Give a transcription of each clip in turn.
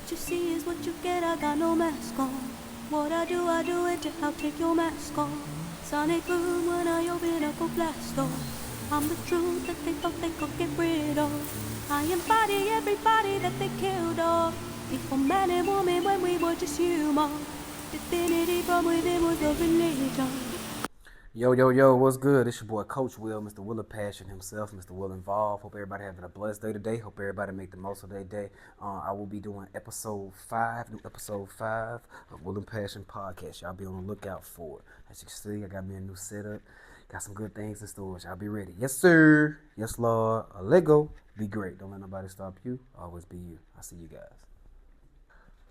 What you see is what you get, I got no mask on. What I do it to help take your mask off. Sonic boom when I open up a blast door. I'm the truth that they thought they could get rid of. I embody everybody that they killed off. Before man and woman when we were just human. Divinity from within was the religion. Yo, what's good? It's your boy Coach Will, Mr. Will&Passion himself, Mr. Will Involved. Hope everybody having a blessed day today. Hope everybody make the most of their day. I will be doing new episode 5 of Will&Passion podcast. Y'all be on the lookout for it. As you can see, I got me a new setup. Got some good things in storage. Y'all be ready. Yes, sir. Yes, Lord. Let go. Be great. Don't let nobody stop you. Always be you. I'll see you guys.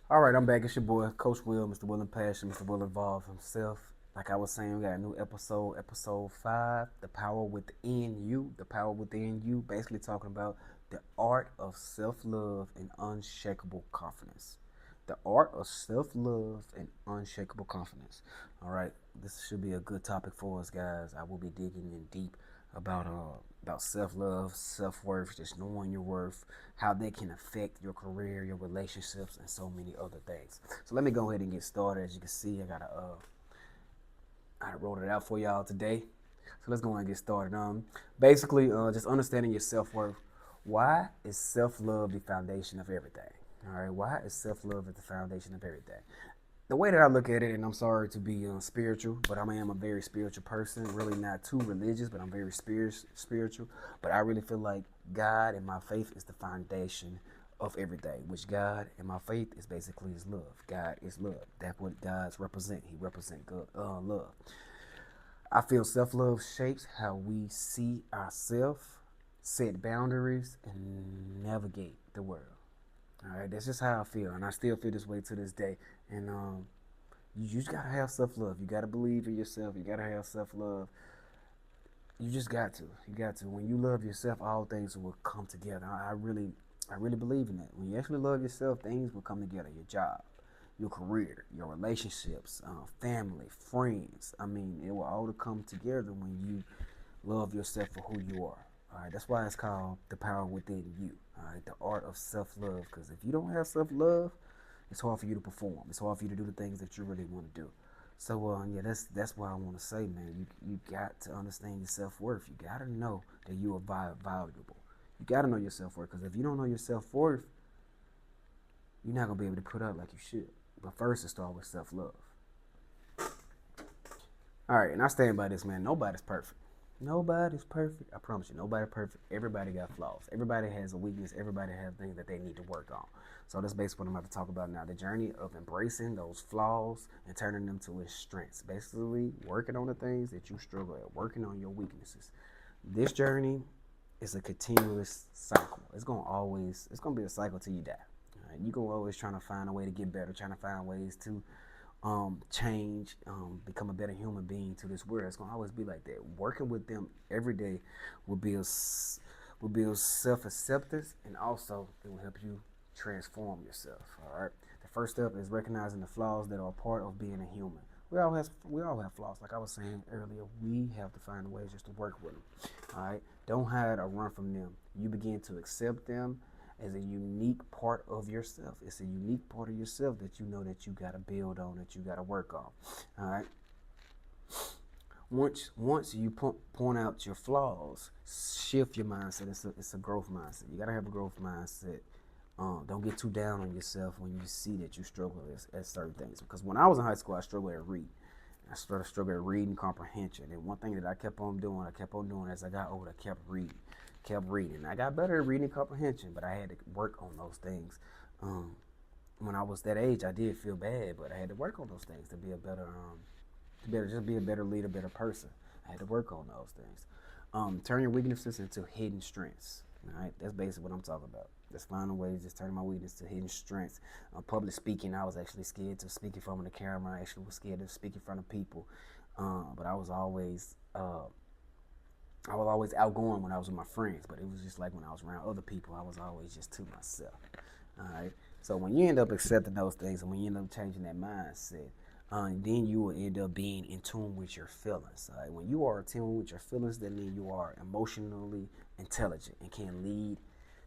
All right, I'm back. It's your boy Coach Will, Mr. Will&Passion, Mr. Will Involved himself. Like I was saying, we got a new episode 5, The Power Within You. The Power Within You, basically talking about the art of self-love and unshakable confidence. The art of self-love and unshakable confidence. All right, this should be a good topic for us, guys. I will be digging in deep about self-love, self-worth, just knowing your worth, how they can affect your career, your relationships, and so many other things. So let me go ahead and get started. As you can see, I wrote it out for y'all today. So let's go ahead and get started. Basically, just understanding your self-worth. Why is self-love the foundation of everything? All right, why is self-love the foundation of everything? The way that I look at it, and I'm sorry to be spiritual, but I am a very spiritual person. Really not too religious, but I'm very spiritual. But I really feel like God and my faith is the foundation of everything, which God and my faith is basically His love. God is love. That's what God's represent. He represent God, love. I feel self-love shapes how we see ourselves, set boundaries, and navigate the world. All right, that's just how I feel, and I still feel this way to this day. And you just gotta have self-love. You gotta believe in yourself. You gotta have self-love. You just got to. You got to. When you love yourself, all things will come together. I really believe in that. When you actually love yourself, things will come together. Your job, your career, your relationships, family, friends. I mean, it will all come together when you love yourself for who you are. All right, that's why it's called The Power Within You. All right, the art of self-love. Because if you don't have self-love, it's hard for you to perform. It's hard for you to do the things that you really want to do. So yeah, that's what I want to say, man. You got to understand your self-worth. You got to know that you are valuable. You got to know your self-worth, because if you don't know your self-worth, you're not going to be able to put out like you should. But first, it starts with self-love. All right, and I stand by this, man. Nobody's perfect. Nobody's perfect. I promise you, nobody's perfect. Everybody got flaws. Everybody has a weakness. Everybody has things that they need to work on. So that's basically what I'm about to talk about now. The journey of embracing those flaws and turning them to its strengths. Basically, working on the things that you struggle at, working on your weaknesses. This journey is a continuous cycle. It's gonna be a cycle till you die. Right? You're gonna always trying to find a way to get better, trying to find ways to change, become a better human being to this world. It's gonna always be like that. Working with them every day will build self-acceptance, and also it will help you transform yourself. All right. The first step is recognizing the flaws that are part of being a human. We all have flaws. Like I was saying earlier, we have to find ways just to work with them. All right. Don't hide or run from them. You begin to accept them as a unique part of yourself. It's a unique part of yourself that you know that you got to build on, that you got to work on. All right. Once you point out your flaws, shift your mindset. It's a growth mindset. You got to have a growth mindset. Don't get too down on yourself when you see that you struggle at certain things. Because when I was in high school, I struggled at reading. I started struggling at reading comprehension. And one thing that I kept on doing as I got older, I kept reading. I got better at reading comprehension, but I had to work on those things. When I was that age, I did feel bad, but I had to work on those things to be a better, just be a better leader, better person. I had to work on those things. Turn your weaknesses into hidden strengths. All right, that's basically what I'm talking about. Just finding ways, just turning my weakness to hidden strengths. Public speaking, I was actually scared to speak in front of the camera. I actually was scared to speak in front of people. But I was always outgoing when I was with my friends. But it was just like when I was around other people, I was always just to myself. All right. So when you end up accepting those things, and when you end up changing that mindset, then you will end up being in tune with your feelings. All right? When you are in tune with your feelings, that means you are emotionally intelligent and can lead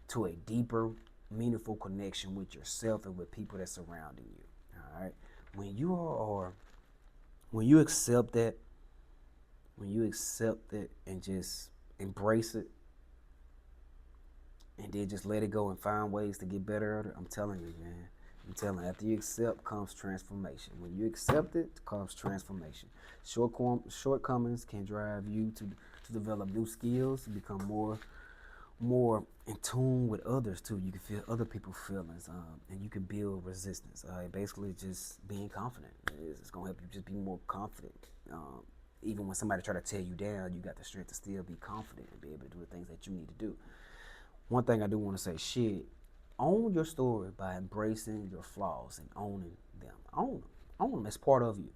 to a deeper meaningful connection with yourself and with people that's surrounding you. All right. When you are, when you accept that, and just embrace it, and then just let it go and find ways to get better at it, I'm telling you, man. I'm telling you, after you accept comes transformation. When you accept it, comes transformation. Shortcomings can drive you to develop new skills, to become more in tune with others too. You can feel other people's feelings, and you can build resistance. Basically, just being confident. It's gonna help you just be more confident. Even when somebody try to tear you down, you got the strength to still be confident and be able to do the things that you need to do. One thing I do want to say, Shid, own your story by embracing your flaws and owning them. Own them as part of you.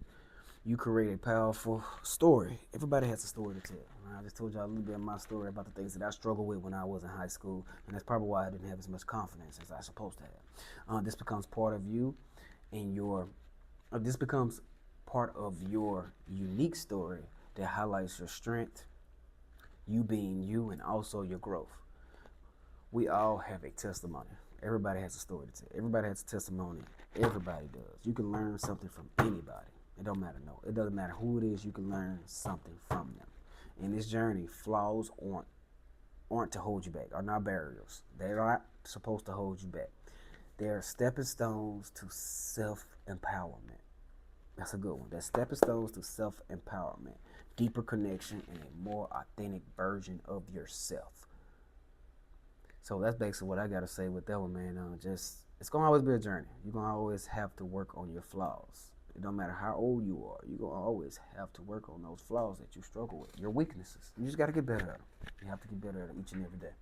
You create a powerful story. Everybody has a story to tell. I just told y'all a little bit of my story about the things that I struggled with when I was in high school, and that's probably why I didn't have as much confidence as I was supposed to have. This becomes part of you, and this becomes part of your unique story that highlights your strength, you being you, and also your growth. We all have a testimony. Everybody has a story to tell. Everybody has a testimony. Everybody does. You can learn something from anybody. It don't matter. No, it doesn't matter who it is. You can learn something from them. In this journey, flaws aren't to hold you back. Are not barriers. They're not supposed to hold you back. They're stepping stones to self-empowerment. That's a good one. They're stepping stones to self-empowerment, deeper connection, and a more authentic version of yourself. So that's basically what I gotta say with that one, man. It's gonna always be a journey. You're gonna always have to work on your flaws. It don't matter how old you are. You're gonna always have to work on those flaws that you struggle with, your weaknesses. You just gotta get better at them. You have to get better at them each and every day.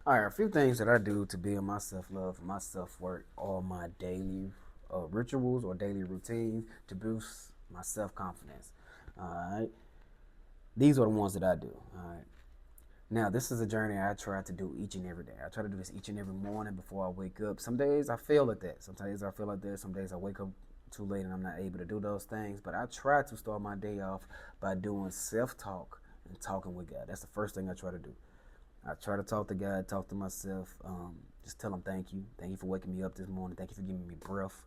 All right, a few things that I do to build my self-love and my self-worth are my daily rituals or daily routines to boost my self-confidence. All right, these are the ones that I do. All right. Now, this is a journey I try to do each and every day. I try to do this each and every morning before I wake up. Some days I fail at that. Some days I feel like that. Some days I wake up too late and I'm not able to do those things. But I try to start my day off by doing self-talk and talking with God. That's the first thing I try to do. I try to talk to God, talk to myself, just tell him thank you. Thank you for waking me up this morning. Thank you for giving me breath.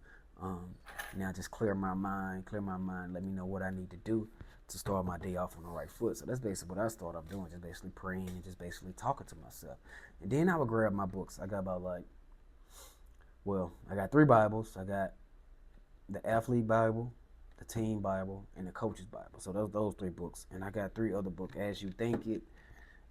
Now just clear my mind, let me know what I need to do to start my day off on the right foot. So that's basically what I start off doing, just basically praying and just basically talking to myself. And then I would grab my books. I got I got 3 Bibles. I got the Athlete Bible, the Team Bible, and the Coach's Bible. So those 3 books. And I got 3 other books, As You Think It.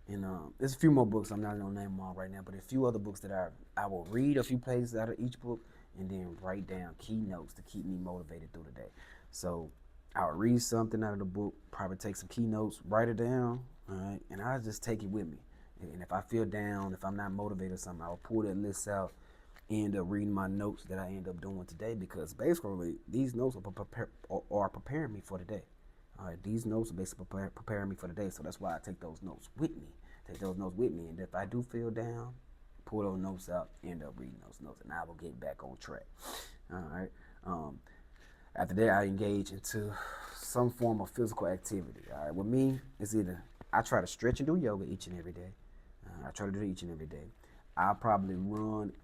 And there's a few more books. I'm not going to name them all right now, but a few other books that I will read a few pages out of each book and then write down key notes to keep me motivated through the day. So I'll read something out of the book, probably take some key notes, write it down, all right, and I'll just take it with me. And if I feel down, if I'm not motivated or something, I'll pull that list out, end up reading my notes that I end up doing today, because basically these notes are preparing me for the day. All right, these notes are basically preparing me for the day, so that's why I take those notes with me. And if I do feel down, pull those notes out, end up reading those notes, and I will get back on track. All right. After that, I engage into some form of physical activity. All right. With me, it's either I try to stretch and do yoga each and every day. I try to do it each and every day. I'll probably run,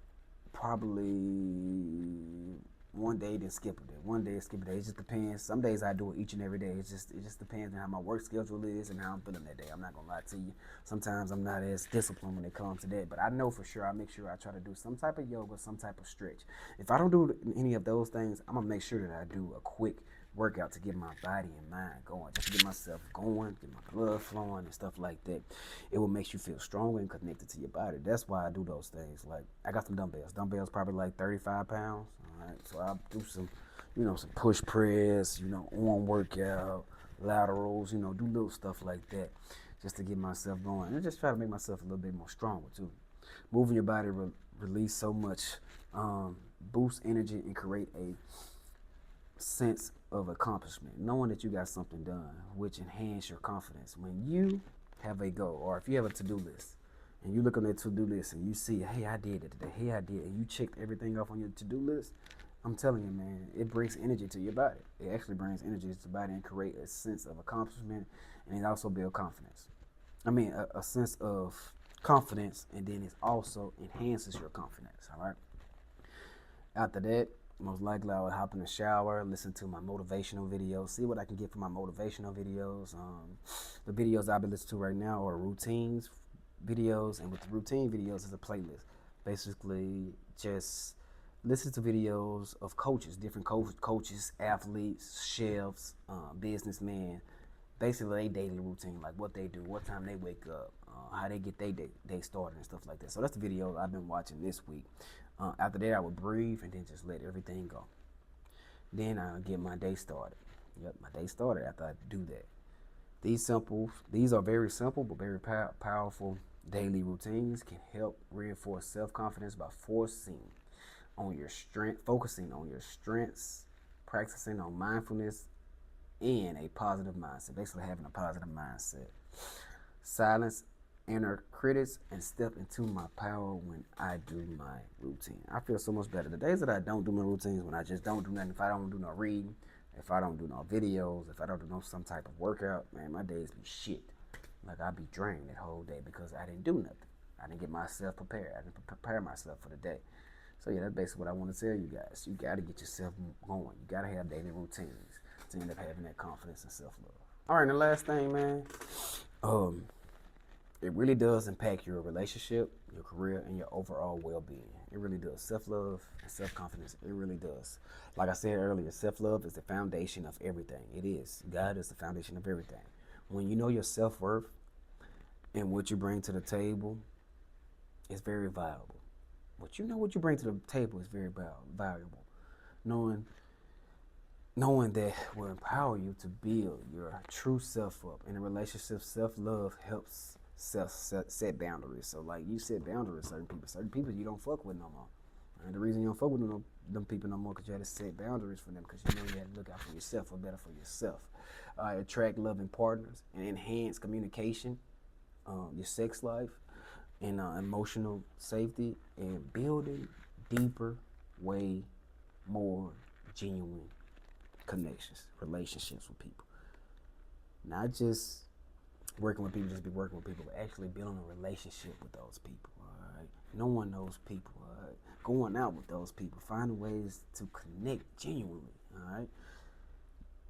one day, then skip a day. One day, skip a day. It just depends. Some days I do it each and every day. It just depends on how my work schedule is and how I'm feeling that day. I'm not gonna lie to you. Sometimes I'm not as disciplined when it comes to that, but I know for sure I make sure I try to do some type of yoga, some type of stretch. If I don't do any of those things, I'm gonna make sure that I do a quick workout to get my body and mind going, just to get myself going, get my blood flowing and stuff like that. It will make you feel stronger and connected to your body. That's why I do those things. Like, I got some dumbbells probably like 35 pounds. All right, so I'll do some push press, arm workout, laterals, do little stuff like that, just to get myself going, and just try to make myself a little bit more stronger too. Moving your body release so much, boost energy and create a sense of accomplishment, knowing that you got something done, which enhance your confidence. When you have a goal, or if you have a to-do list, and you look on that to-do list and you see, hey, I did it today, hey, I did, and you checked everything off on your to-do list, I'm telling you, man, it brings energy to your body. It actually brings energy to the body and create a sense of accomplishment, and it also builds confidence. I mean, a sense of confidence, and then it also enhances your confidence. All right. After that, most likely I would hop in the shower, listen to my motivational videos, see what I can get from my motivational videos. The videos I've been listening to right now are routines videos, and with the routine videos is a playlist. Basically, just listen to videos of coaches, different coaches, athletes, chefs, businessmen. Basically, they daily routine, like what they do, what time they wake up, how they get their day started, and stuff like that. So that's the video I've been watching this week. After that, I would breathe and then just let everything go. Then I'll get my day started. Yep, my day started after I do that. These are very simple but very powerful daily routines can help reinforce self-confidence by focusing on your strengths, practicing on mindfulness, and a positive mindset. Basically, having a positive mindset. Silence inner critics and step into my power when I do my routine. I feel so much better. The days that I don't do my routines, when I just don't do nothing, if I don't do no reading, if I don't do no videos, if I don't do no some type of workout, man, my days be shit. Like I be drained that whole day because I didn't do nothing. I didn't get myself prepared. I didn't prepare myself for the day. So yeah, that's basically what I want to tell you guys. You got to get yourself going. You got to have daily routines to end up having that confidence and self-love. All right, and the last thing, man, it really does impact your relationship, your career, and your overall well-being. It really does. Self-love and self-confidence, it really does. Like I said earlier, self-love is the foundation of everything. It is. God is the foundation of everything. When you know your self-worth and what you bring to the table, it's very valuable. What you know what you bring to the table is very valuable. Knowing that will empower you to build your true self up. In a relationship, self-love helps set boundaries. So like you set boundaries with certain people you don't fuck with no more. And the reason you don't fuck with them people no more because you had to set boundaries for them because you know you had to look out for yourself or better for yourself. Attract loving partners and enhance communication, your sex life, and emotional safety, and building deeper, way more genuine connections, relationships with people. Not just working with people, just be working with people, but actually building a relationship with those people. All right, knowing those people, all right, going out with those people, finding ways to connect genuinely. All right,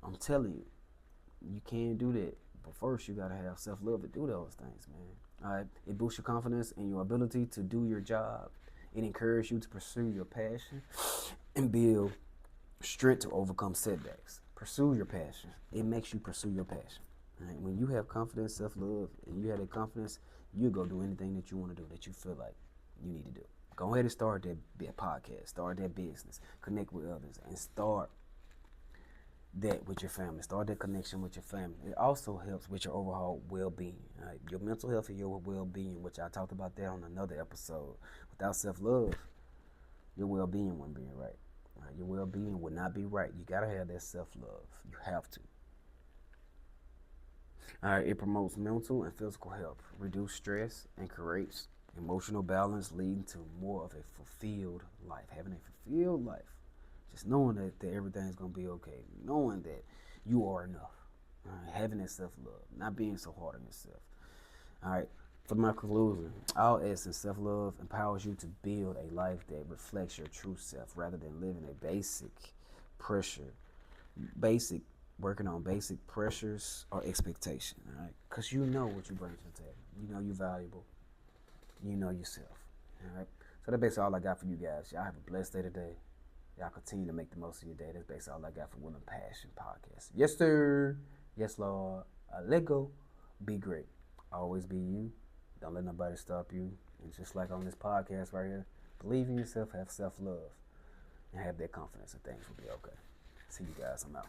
I'm telling you, you can do that, but first you gotta have self-love to do those things, man. All right, it boosts your confidence and your ability to do your job. It encourages you to pursue your passion and build strength to overcome setbacks. Pursue your passion. It makes you pursue your passion. Right? When you have confidence, self-love, and you have that confidence, you go do anything that you want to do, that you feel like you need to do. Go ahead and start that podcast, start that business, connect with others, and start that with your family. Start that connection with your family. It also helps with your overall well-being. Right? Your mental health and your well-being, which I talked about that on another episode. Without self-love, your well-being wouldn't be right. Your well-being would not be right. You gotta have that self-love. You have to. It promotes mental and physical health, reduce stress, and creates emotional balance, leading to more of a fulfilled life. Having a fulfilled life, just knowing that everything's gonna be okay, knowing that you are enough. Having that self-love, not being so hard on yourself. All right. For my conclusion, all essence self-love empowers you to build a life that reflects your true self rather than living a working on basic pressures or expectation, all right? Because you know what you bring to the table. You know you're valuable. You know yourself, all right? So that's basically all I got for you guys. Y'all have a blessed day today. Y'all continue to make the most of your day. That's basically all I got for Will&Passion podcast. Yes, sir. Yes, Lord. Let go. Be great. Always be you. Don't let nobody stop you. And just like on this podcast right here, believe in yourself, have self-love, and have that confidence that things will be okay. See you guys. I'm out.